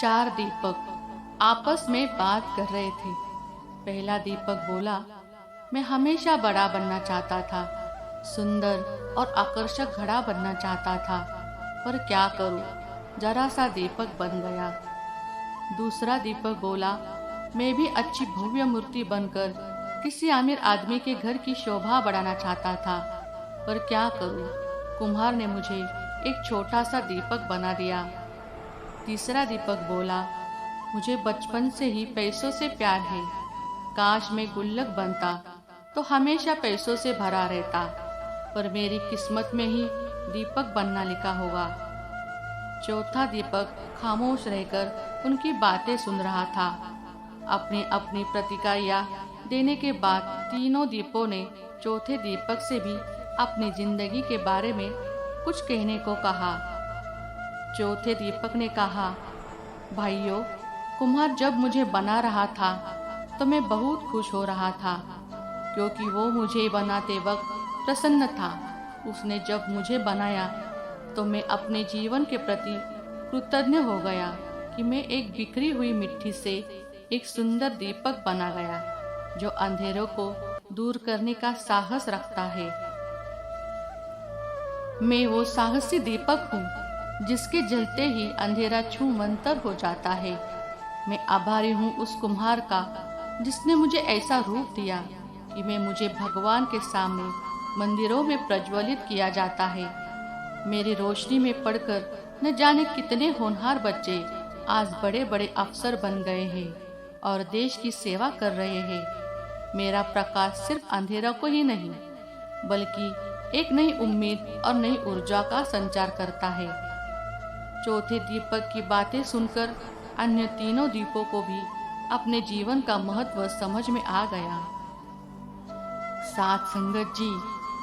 चार दीपक आपस में बात कर रहे थे। पहला दीपक बोला, मैं हमेशा बड़ा बनना चाहता था, सुंदर और आकर्षक घड़ा बनना चाहता था, पर क्या करूं, जरा सा दीपक बन गया। दूसरा दीपक बोला, मैं भी अच्छी भव्य मूर्ति बनकर किसी अमीर आदमी के घर की शोभा बढ़ाना चाहता था, पर क्या करूं, कुम्हार ने मुझे एक छोटा सा दीपक बना दिया। तीसरा दीपक बोला, मुझे बचपन से ही पैसों से प्यार है, काश मैं गुल्लक बनता तो हमेशा पैसों से भरा रहता, पर मेरी किस्मत में ही दीपक बनना लिखा होगा। चौथा दीपक खामोश रहकर उनकी बातें सुन रहा था। अपनी अपनी प्रतिक्रिया देने के बाद तीनों दीपों ने चौथे दीपक से भी अपनी जिंदगी के बारे में कुछ कहने को कहा। चौथे दीपक ने कहा, भाइयों, कुम्हार जब मुझे बना रहा था तो मैं बहुत खुश हो रहा था, क्योंकि वो मुझे बनाते वक्त प्रसन्न था। उसने जब मुझे बनाया तो मैं अपने जीवन के प्रति कृतज्ञ हो गया कि मैं एक बिखरी हुई मिट्टी से एक सुंदर दीपक बना गया, जो अंधेरों को दूर करने का साहस रखता है। मैं वो साहसी दीपक हूँ जिसके जलते ही अंधेरा छूमंतर हो जाता है। मैं आभारी हूँ उस कुम्हार का जिसने मुझे ऐसा रूप दिया कि मुझे भगवान के सामने मंदिरों में प्रज्वलित किया जाता है। मेरी रोशनी में पढ़कर न जाने कितने होनहार बच्चे आज बड़े बड़े अफसर बन गए हैं और देश की सेवा कर रहे हैं। मेरा प्रकाश सिर्फ अंधेरा को ही नहीं, बल्कि एक नई उम्मीद और नई ऊर्जा का संचार करता है। चौथे दीपक की बातें सुनकर अन्य तीनों दीपों को भी अपने जीवन का महत्व समझ में आ गया। साथ संगत जी,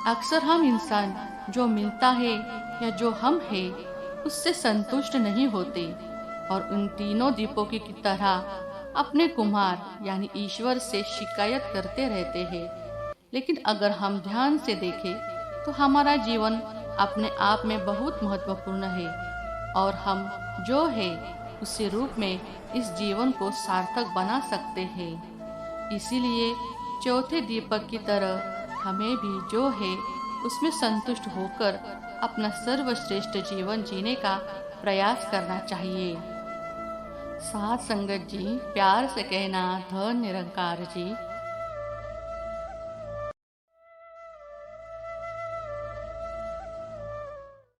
अक्सर हम इंसान जो मिलता है या जो हम हैं उससे संतुष्ट नहीं होते और उन तीनों दीपों की तरह अपने कुम्हार यानी ईश्वर से शिकायत करते रहते हैं। लेकिन अगर हम ध्यान से देखें तो हमारा जीवन अपने आप में बहुत महत्वपूर्ण है और हम जो है उसी रूप में इस जीवन को सार्थक बना सकते हैं। इसीलिए चौथे दीपक की तरह हमें भी जो है उसमें संतुष्ट होकर अपना सर्वश्रेष्ठ जीवन जीने का प्रयास करना चाहिए। साथ संगत जी, प्यार से कहना धन निरंकार जी।